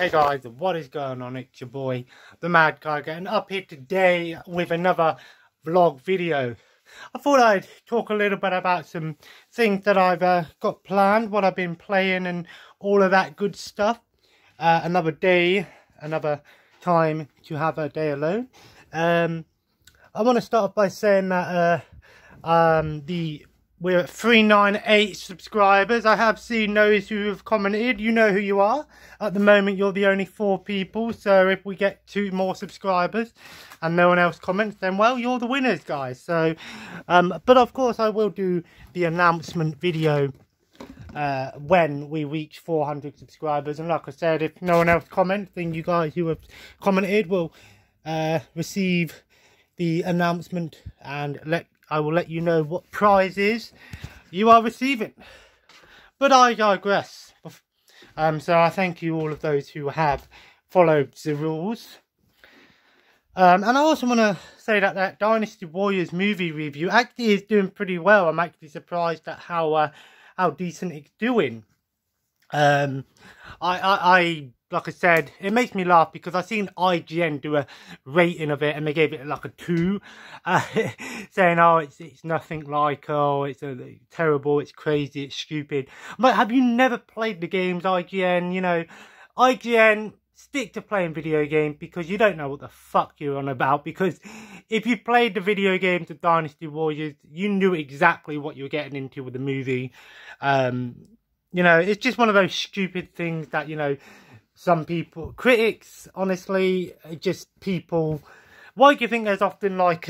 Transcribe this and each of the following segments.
Hey guys, what is going on? It's your boy, the Mad Guy, getting up here today with another vlog video. I thought I'd talk a little bit about some things that I've got planned, what I've been playing and all of that good stuff. Another day, another time to have a day alone. I want to start off by saying that we're at 398 subscribers. I have seen those who have commented. You know who you are. At the moment, you're the only 4 people. So if we get 2 more subscribers and no one else comments, then, well, you're the winners, guys. So, but of course, I will do the announcement video when we reach 400 subscribers. And like I said, if no one else comments, then you guys who have commented will receive the announcement, and I will let you know what prizes you are receiving. But I digress. So I thank you all of those who have followed the rules. And I also want to say that Dynasty Warriors movie review actually is doing pretty well. I'm actually surprised at how decent it's doing. Like I said, it makes me laugh because I've seen IGN do a rating of it and they gave it like a 2, saying, oh, it's nothing like, oh, it's terrible, it's crazy, it's stupid. But have you never played the games, IGN? You know, IGN, stick to playing video games because you don't know what the fuck you're on about. Because if you played the video games of Dynasty Warriors, you knew exactly what you were getting into with the movie. You know, it's just one of those stupid things that, you know, some people, critics, honestly, just people. Why do you think there's often like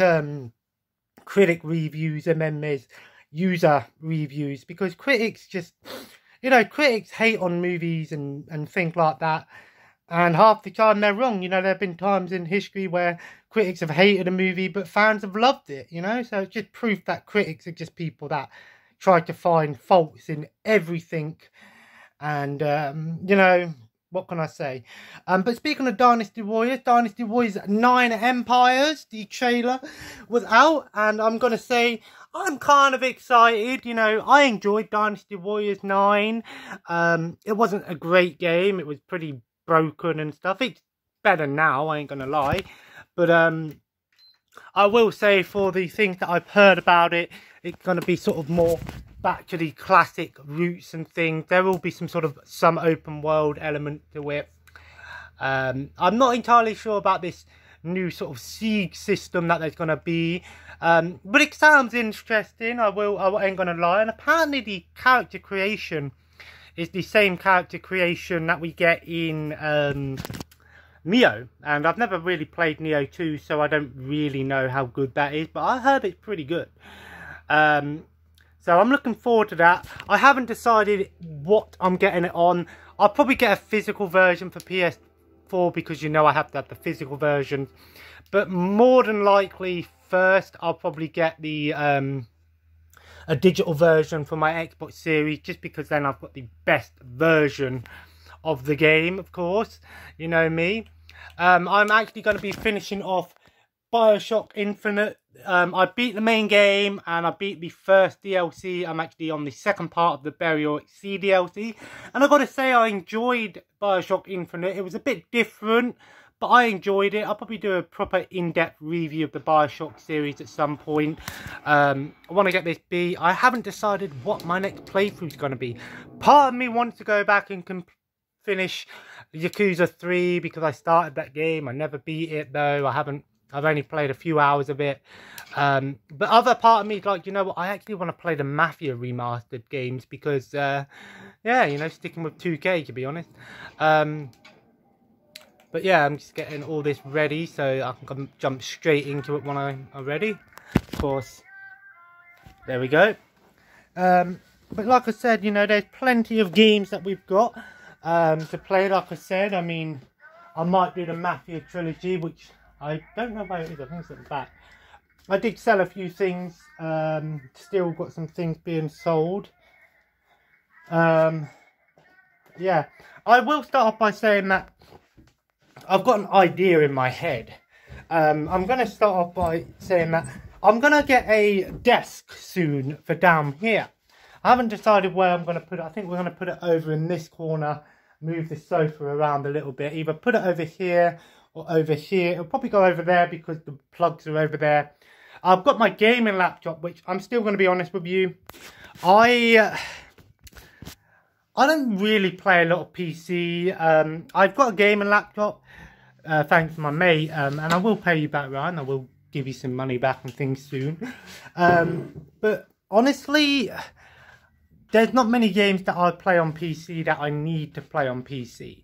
critic reviews and then there's user reviews? Because critics just, you know, critics hate on movies and things like that. And half the time they're wrong. You know, there have been times in history where critics have hated a movie but fans have loved it, you know. So it's just proof that critics are just people that try to find faults in everything. And, you know, what can I say? But speaking of Dynasty Warriors 9 Empires, the trailer was out. And I'm going to say, I'm kind of excited. You know, I enjoyed Dynasty Warriors 9. It wasn't a great game. It was pretty broken and stuff. It's better now, I ain't going to lie. But I will say, for the things that I've heard about it, it's going to be sort of more back to the classic roots and things. There will be some open world element to it. I'm not entirely sure about this new sort of siege system that there's going to be, but it sounds interesting. I ain't going to lie. And apparently the character creation is the same character creation that we get in Neo, and I've never really played Neo 2, so I don't really know how good that is, but I heard it's pretty good. So I'm looking forward to that. I haven't decided what I'm getting it on. I'll probably get a physical version for PS4 because, you know, I have to have the physical version. But more than likely, first I'll probably get the a digital version for my Xbox Series, just because then I've got the best version of the game, of course. You know me. I'm actually going to be finishing off BioShock Infinite. I beat the main game and I beat the first DLC. I'm actually on the second part of the Burial at Sea DLC. And I've got to say, I enjoyed BioShock Infinite. It was a bit different, but I enjoyed it. I'll probably do a proper in-depth review of the BioShock series at some point. I want to get this B. I haven't decided what my next playthrough is going to be. Part of me wants to go back and finish Yakuza 3 because I started that game. I never beat it though. I've only played a few hours of it. But other part of me is like, you know what, I actually want to play the Mafia remastered games because, yeah, you know, sticking with 2K, to be honest. But yeah, I'm just getting all this ready so I can jump straight into it when I'm ready. Of course, there we go. But like I said, you know, there's plenty of games that we've got to play. Like I said, I mean, I might do the Mafia trilogy, which I don't know where it is. I think it's at the back. I did sell a few things. Still got some things being sold. Yeah. I will start off by saying that I've got an idea in my head. I'm going to start off by saying that I'm going to get a desk soon for down here. I haven't decided where I'm going to put it. I think we're going to put it over in this corner move the sofa around a little bit. Either put it over here or over here. It'll probably go over there because the plugs are over there. I've got my gaming laptop, which I'm still going to be honest with you. I don't really play a lot of PC. I've got a gaming laptop, thanks to my mate, and I will pay you back, Ryan. I will give you some money back and things soon. But honestly, there's not many games that I play on PC that I need to play on PC.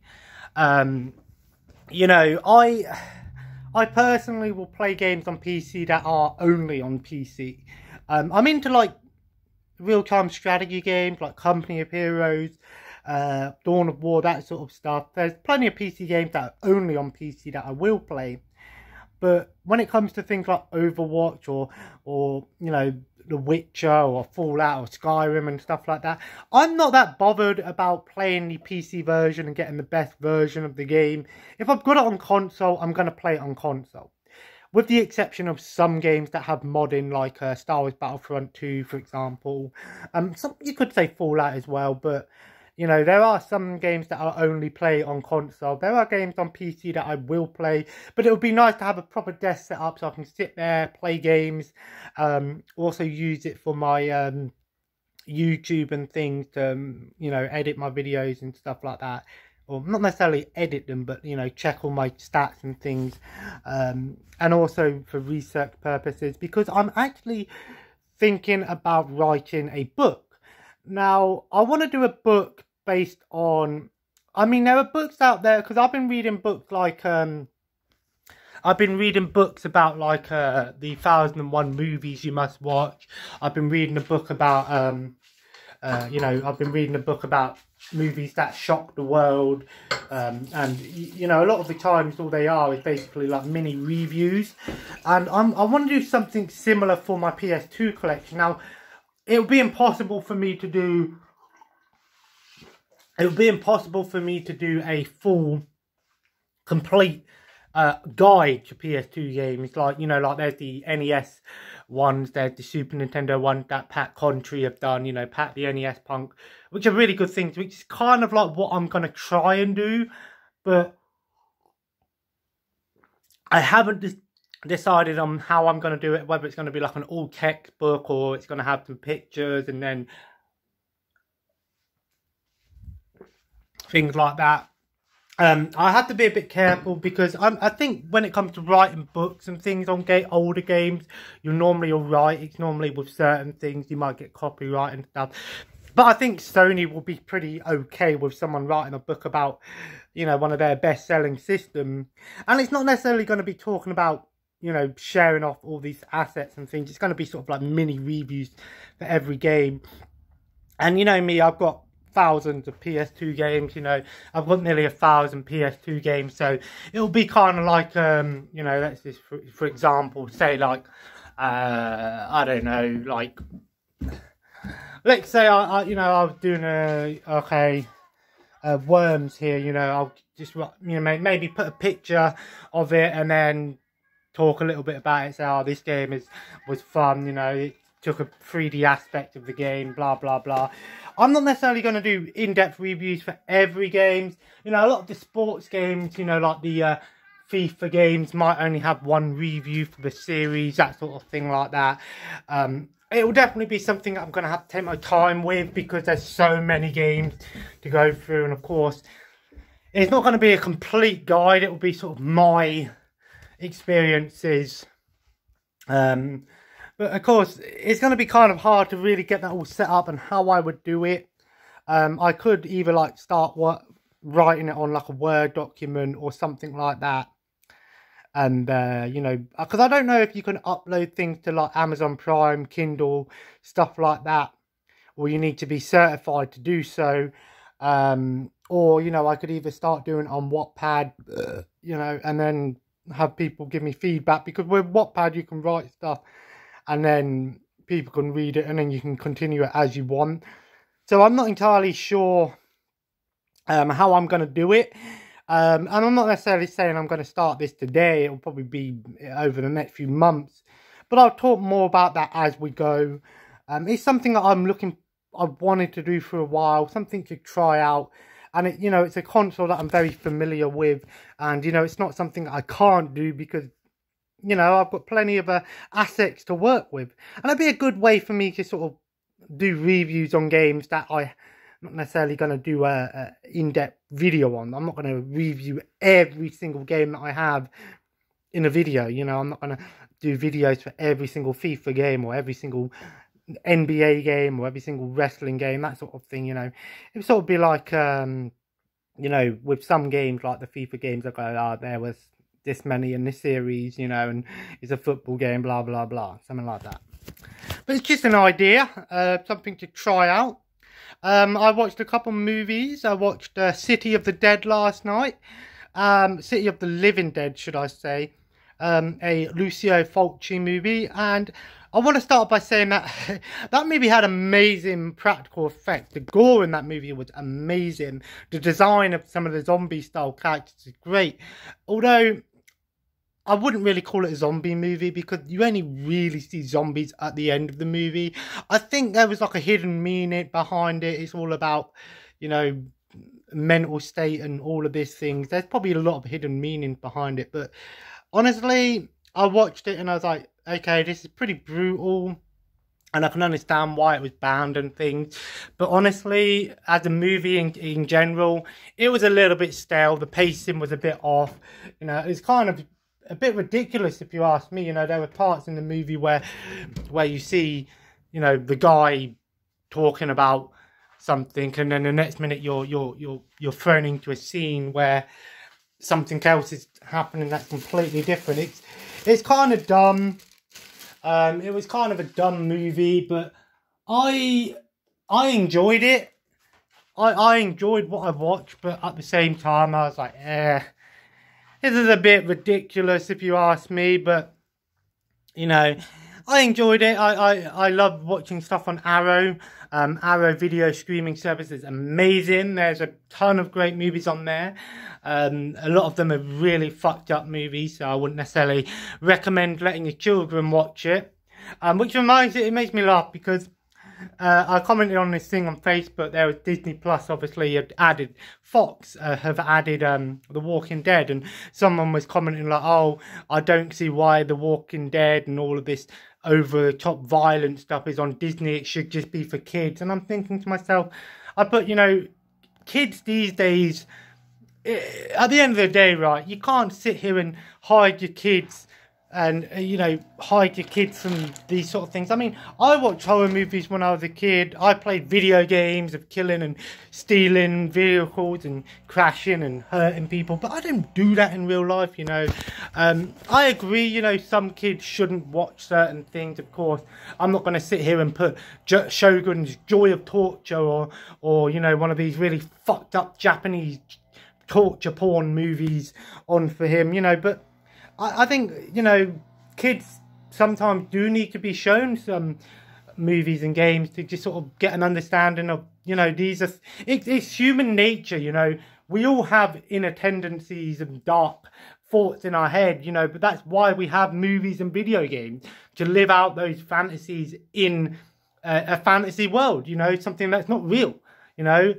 You know, I personally will play games on PC that are only on PC. I'm into like real-time strategy games like Company of Heroes, Dawn of War, that sort of stuff. There's plenty of PC games that are only on PC that I will play. But when it comes to things like Overwatch or you know, The Witcher or Fallout or Skyrim and stuff like that, I'm not that bothered about playing the PC version and getting the best version of the game. If I've got it on console, I'm going to play it on console. With the exception of some games that have modding, like Star Wars Battlefront 2, for example. You could say Fallout as well, but you know, there are some games that I only play on console. There are games on PC that I will play, but it would be nice to have a proper desk set up so I can sit there, play games, also use it for my YouTube and things to, you know, edit my videos and stuff like that. Or not necessarily edit them, but, you know, check all my stats and things. And also for research purposes, because I'm actually thinking about writing a book. Now, I want to do a book based on, I mean, there are books out there, because I've been reading books like, I've been reading books about like the 1001 movies you must watch. I've been reading a book about, you know, I've been reading a book about movies that shocked the world. And, you know, a lot of the times all they are is basically like mini reviews. And I want to do something similar for my PS2 collection. Now, it would be impossible for me to do a full, complete guide to PS2 games. Like, you know, like there's the NES ones, there's the Super Nintendo ones that Pat Contry have done, you know, Pat the NES Punk, which are really good things, which is kind of like what I'm going to try and do. But I haven't decided on how I'm going to do it, whether it's going to be like an all textbook or it's going to have some pictures and then things like that. I have to be a bit careful because I think when it comes to writing books and things on older games, you're normally alright. It's normally with certain things you might get copyright and stuff. But I think Sony will be pretty okay with someone writing a book about, you know, one of their best-selling systems. And it's not necessarily going to be talking about, you know, sharing off all these assets and things. It's going to be sort of like mini reviews for every game. And you know me, I've got thousands of PS2 games, you know, I've got nearly 1,000 PS2 games, so it'll be kind of like, you know, let's just, for example, say like, I don't know, like, let's say you know, I was doing Worms here, you know, I'll just, you know, maybe put a picture of it and then talk a little bit about it, say, oh, this game was fun, you know, it took a 3D aspect of the game, blah, blah, blah. I'm not necessarily going to do in-depth reviews for every game. You know, a lot of the sports games, you know, like the FIFA games might only have one review for the series, that sort of thing like that. It will definitely be something that I'm going to have to take my time with because there's so many games to go through. And of course, it's not going to be a complete guide. It will be sort of my experiences. But of course, it's going to be kind of hard to really get that all set up and how I would do it. I could either like start writing it on like a Word document or something like that. And, you know, because I don't know if you can upload things to like Amazon Prime, Kindle, stuff like that. Or you need to be certified to do so. Or, you know, I could either start doing it on Wattpad, you know, and then have people give me feedback. Because with Wattpad, you can write stuff and then people can read it and then you can continue it as you want. So I'm not entirely sure how I'm going to do it. And I'm not necessarily saying I'm going to start this today. It'll probably be over the next few months. But I'll talk more about that as we go. It's something that I've wanted to do for a while. Something to try out. and it, you know, it's a console that I'm very familiar with, and you know, it's not something that I can't do because, you know, I've got plenty of assets to work with, and it'd be a good way for me to sort of do reviews on games that I'm not necessarily going to do a in-depth video on. I'm not going to review every single game that I have in a video. You know, I'm not going to do videos for every single FIFA game or every single NBA game or every single wrestling game, that sort of thing. You know, it would sort of be like, you know, with some games like the FIFA games, I go, oh, there was this many in this series, you know, and it's a football game, blah, blah, blah, something like that. But it's just an idea, something to try out. I watched a couple movies. I watched City of the Dead last night. City of the Living Dead, should I say. A Lucio Fulci movie. And I want to start by saying that that movie had amazing practical effects. The gore in that movie was amazing. The design of some of the zombie-style characters is great. Although I wouldn't really call it a zombie movie because you only really see zombies at the end of the movie. I think there was like a hidden meaning behind it. It's all about, you know, mental state and all of these things. There's probably a lot of hidden meaning behind it. But honestly, I watched it and I was like, okay, this is pretty brutal. And I can understand why it was banned and things. But honestly, as a movie in general, it was a little bit stale. The pacing was a bit off. You know, it's kind of a bit ridiculous if you ask me. You know, there were parts in the movie where you see, you know, the guy talking about something, and then the next minute you're thrown into a scene where something else is happening that's completely different. It's kind of dumb. It was kind of a dumb movie, but I enjoyed it. I enjoyed what I watched, but at the same time I was like, this is a bit ridiculous if you ask me, but, you know, I enjoyed it. I love watching stuff on Arrow. Arrow video streaming service is amazing. There's a ton of great movies on there. A lot of them are really fucked up movies, so I wouldn't necessarily recommend letting your children watch it. Which reminds it makes me laugh because I commented on this thing on Facebook. There was Disney Plus, obviously, have added Fox, have added The Walking Dead, and someone was commenting like, "Oh, I don't see why The Walking Dead and all of this over-the-top violent stuff is on Disney. It should just be for kids." And I'm thinking to myself, you know, kids these days, at the end of the day, right, you can't sit here and hide your kids. And, you know, hide your kids from these sort of things. I mean, I watched horror movies when I was a kid. I played video games of killing and stealing vehicles and crashing and hurting people. But I don't do that in real life, you know. I agree, you know, some kids shouldn't watch certain things, of course. I'm not going to sit here and put Shogun's Joy of Torture or, you know, one of these really fucked up Japanese torture porn movies on for him, you know. But I think, you know, kids sometimes do need to be shown some movies and games to just sort of get an understanding of, you know, it's human nature, you know. We all have inner tendencies and dark thoughts in our head, you know, but that's why we have movies and video games, to live out those fantasies in a fantasy world, you know, something that's not real, you know.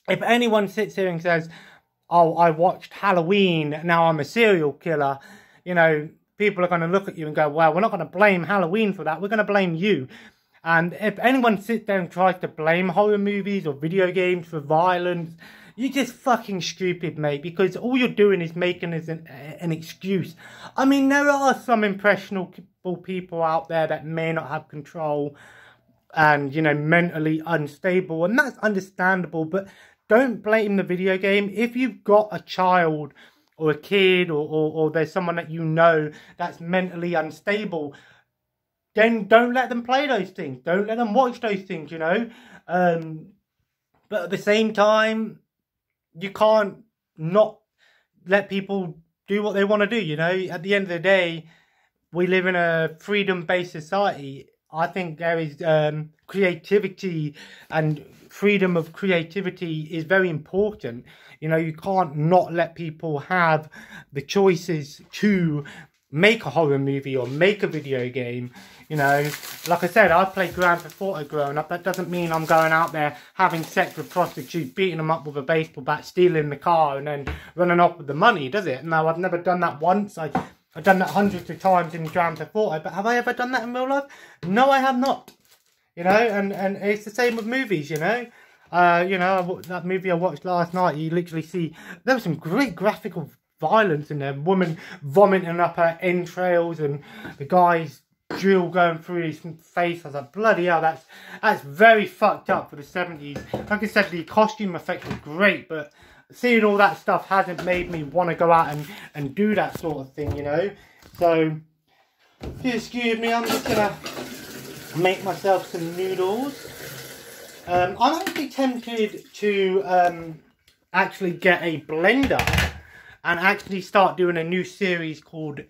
If anyone sits here and says, "Oh, I watched Halloween, now I'm a serial killer," you know, people are going to look at you and go, "Well, we're not going to blame Halloween for that. We're going to blame you." And if anyone sits there and tries to blame horror movies or video games for violence, you're just fucking stupid, mate, because all you're doing is making as an excuse. I mean, there are some impressionable people out there that may not have control and, you know, mentally unstable, and that's understandable, but don't blame the video game. If you've got a child or a kid or there's someone that you know that's mentally unstable, then don't let them play those things. Don't let them watch those things, you know. But at the same time, you can't not let people do what they want to do, you know. At the end of the day, we live in a freedom-based society. I think there is creativity, and freedom of creativity is very important. You know, you can't not let people have the choices to make a horror movie or make a video game. You know, like I said, I played Grand Theft Auto growing up. That doesn't mean I'm going out there having sex with prostitutes, beating them up with a baseball bat, stealing the car, and then running off with the money, does it? No, I've never done that once. I've done that hundreds of times in Grand Theft Auto, but have I ever done that in real life? No, I have not. You know, and it's the same with movies, you know. You know, that movie I watched last night, you literally see, there was some great graphical violence in there. Woman vomiting up her entrails and the guy's drill going through his face. I was like, bloody hell, that's very fucked up for the 70s. Like I said, the costume effects were great, but seeing all that stuff hasn't made me want to go out and do that sort of thing, you know. So, if you excuse me, I'm just going to make myself some noodles. I'm actually tempted to actually get a blender and actually start doing a new series called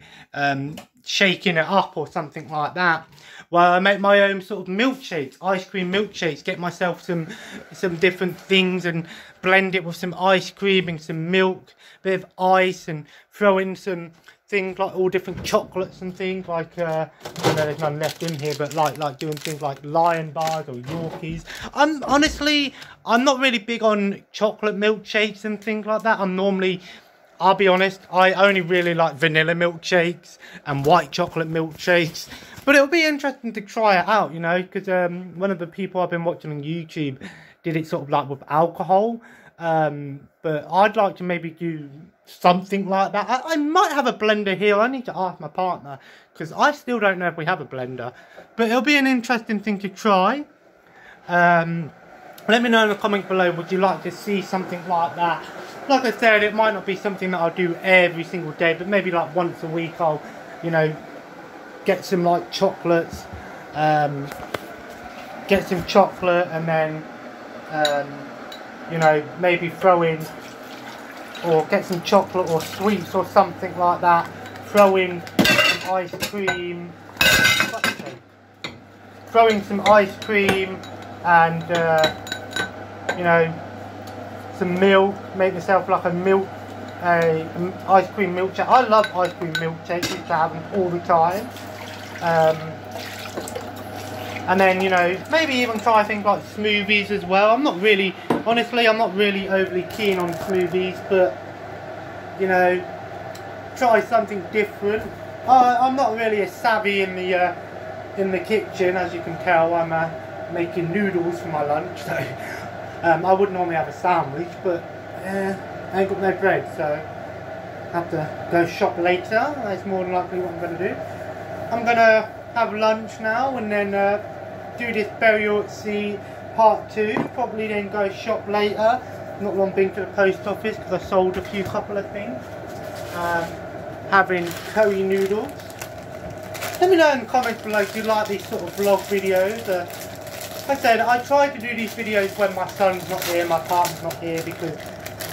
Shaking It Up or something like that, where I make my own sort of milkshakes, ice cream milkshakes, get myself some different things and blend it with some ice cream and some milk, bit of ice, and throw in some things like all different chocolates and things like I know there's none left in here, but like doing things like Lion bars or Yorkies. Honestly, I'm not really big on chocolate milkshakes and things like that. I'll be honest, I only really like vanilla milkshakes and white chocolate milkshakes. But it'll be interesting to try it out, you know, because one of the people I've been watching on YouTube did it sort of like with alcohol. But I'd like to maybe do something like that. I might have a blender here. I need to ask my partner, because I still don't know if we have a blender. But it'll be an interesting thing to try. Let me know in the comments below, would you like to see something like that? Like I said, it might not be something that I'll do every single day, but maybe like once a week I'll, you know, get some like chocolates, get some chocolate, and then, you know, maybe throw in, or get some chocolate or sweets or something like that, throw in some ice cream, throw in some ice cream and, you know, some milk, make myself like an ice cream milkshake. I love ice cream milkshakes, used to have them all the time. And then, you know, maybe even try things like smoothies as well. Honestly, I'm not really overly keen on smoothies, but, you know, try something different. I'm not really as savvy in the kitchen, as you can tell. I'm making noodles for my lunch, so I would normally have a sandwich, but I ain't got no bread, so I have to go shop later. That's more than likely what I'm going to do. I'm going to have lunch now and then do this burial at sea part 2, probably then go shop later. Not long been to the post office because I sold a couple of things. Having curry noodles. Let me know in the comments below if you like these sort of vlog videos. Like I said, I try to do these videos when my son's not here, my partner's not here, because,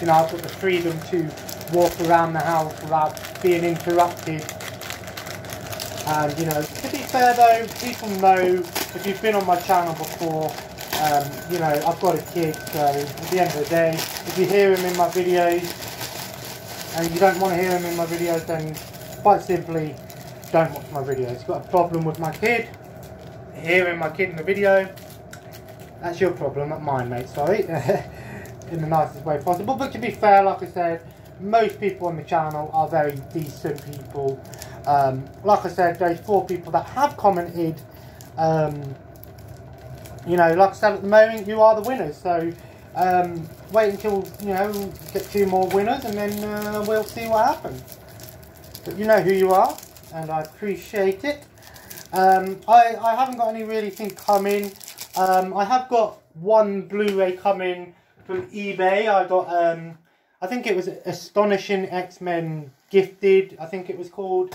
you know, I've got the freedom to walk around the house without being interrupted. And, you know, to be fair though, people know, if you've been on my channel before, you know, I've got a kid, so at the end of the day, if you hear him in my videos, and you don't want to hear him in my videos, then quite simply, don't watch my videos. If you've got a problem with my kid, hearing my kid in the video, that's your problem, not mine, mate, sorry. In the nicest way possible. But to be fair, like I said, most people on the channel are very decent people. Like I said, those 4 people that have commented, you know, like I said, at the moment, you are the winners. So, wait until, you know, get 2 more winners, and then we'll see what happens. But you know who you are, and I appreciate it. I haven't got any really thing coming. I have got one Blu-ray coming from eBay. I got, I think it was Astonishing X-Men Gifted, I think it was called.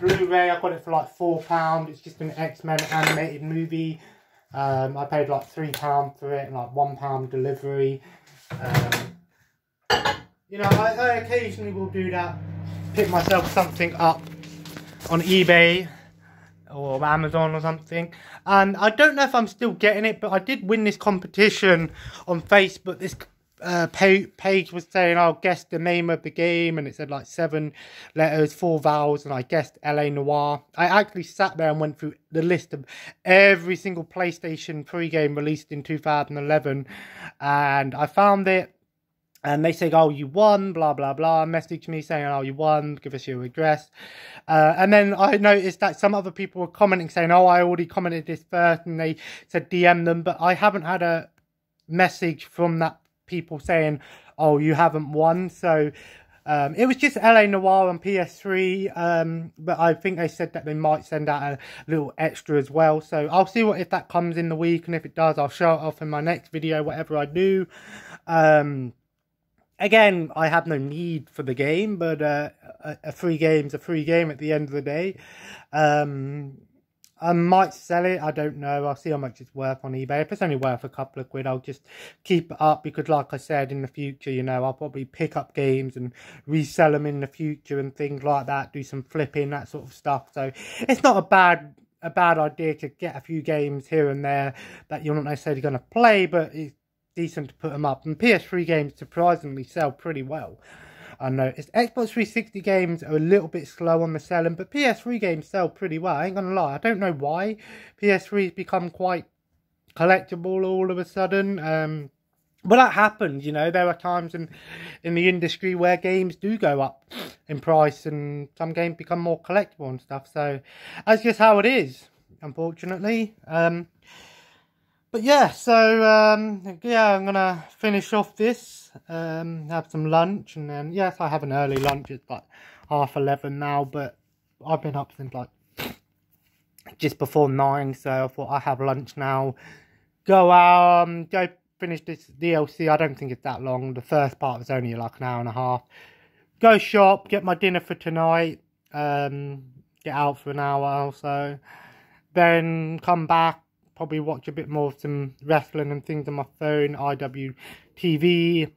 Blu-ray, I got it for like £4. It's just an X-Men animated movie. I paid like £3 for it and like £1 delivery. You know, I occasionally will do that. Pick myself something up on eBay or Amazon or something, and I don't know if I'm still getting it, but I did win this competition on Facebook, this page was saying, I'll guess the name of the game, and it said like 7 letters, 4 vowels, and I guessed LA Noire. I actually sat there and went through the list of every single PlayStation 3 game released in 2011, and I found it. And they say, oh, you won, blah, blah, blah. Message me saying, oh, you won, give us your address. And then I noticed that some other people were commenting saying, oh, I already commented this first. And they said DM them. But I haven't had a message from that people saying, oh, you haven't won. So it was just LA Noire on PS3. But I think they said that they might send out a little extra as well. So I'll see if that comes in the week. And if it does, I'll show it off in my next video, whatever I do. Again, I have no need for the game, but a free game's a free game at the end of the day. I might sell it, I don't know. I'll see how much it's worth on eBay. If it's only worth a couple of quid, I'll just keep it up, because like I said, in the future, you know, I'll probably pick up games and resell them in the future and things like that, do some flipping, that sort of stuff. So it's not a bad idea to get a few games here and there that you're not necessarily going to play, but it's decent to put them up. And PS3 games surprisingly sell pretty well. I noticed Xbox 360 games are a little bit slow on the selling, but PS3 games sell pretty well. I ain't gonna lie, I don't know why PS3's become quite collectible all of a sudden. But that happens, you know. There are times in the industry where games do go up in price and some games become more collectible and stuff. So that's just how it is, unfortunately. But yeah, so, yeah, I'm going to finish off this, have some lunch, and then, yes, I have an early lunch. It's like 11:30 now, but I've been up since like just before 9, so I thought I'd have lunch now, go out, go finish this DLC. I don't think it's that long. The first part was only like an hour and a half. Go shop, get my dinner for tonight, get out for an hour or so, then come back. Probably watch a bit more of some wrestling and things on my phone. IWTV,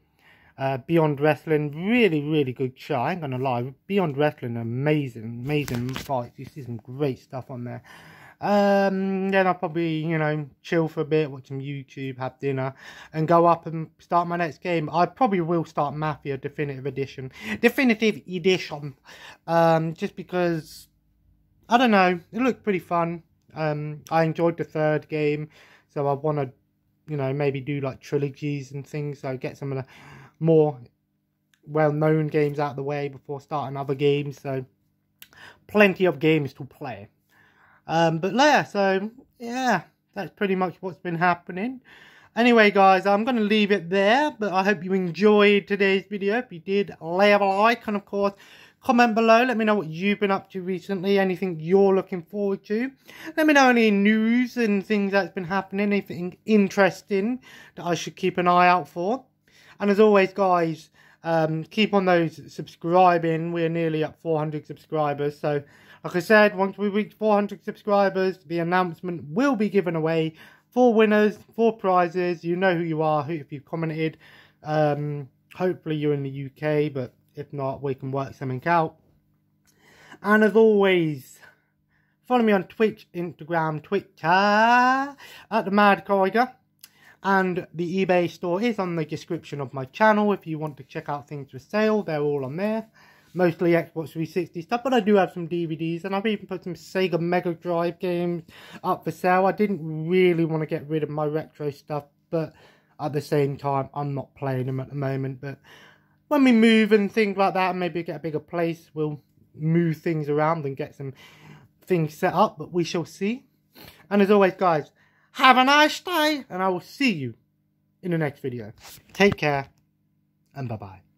Beyond Wrestling, really good show. I ain't gonna lie, Beyond Wrestling, amazing fights. You see some great stuff on there. Then I'll probably, you know, chill for a bit, watch some YouTube, have dinner, and go up and start my next game. I probably will start Mafia Definitive Edition, just because, I don't know, it looked pretty fun. I enjoyed the 3rd game, so I want to, you know, maybe do like trilogies and things, so get some of the more well-known games out of the way before starting other games. So plenty of games to play. But yeah, so yeah, that's pretty much what's been happening. Anyway, guys, I'm going to leave it there, but I hope you enjoyed today's video. If you did, leave a like, and of course, comment below. Let me know what you've been up to recently, anything you're looking forward to. Let me know any news and things that's been happening, anything interesting that I should keep an eye out for. And as always, guys, keep on those subscribing. We're nearly at 400 subscribers. So, like I said, once we reach 400 subscribers, the announcement will be given away. 4 winners, 4 prizes. You know who you are if you've commented. Hopefully you're in the UK, but if not, we can work something out. And as always, follow me on Twitch, Instagram, Twitter, at the Mad Tiger. And the eBay store is on the description of my channel. If you want to check out things for sale, they're all on there. Mostly Xbox 360 stuff, but I do have some DVDs. And I've even put some Sega Mega Drive games up for sale. I didn't really want to get rid of my retro stuff, but at the same time, I'm not playing them at the moment. But when we move and things like that, and maybe get a bigger place, we'll move things around and get some things set up, but we shall see. And as always, guys, have a nice day, and I will see you in the next video. Take care, and bye-bye.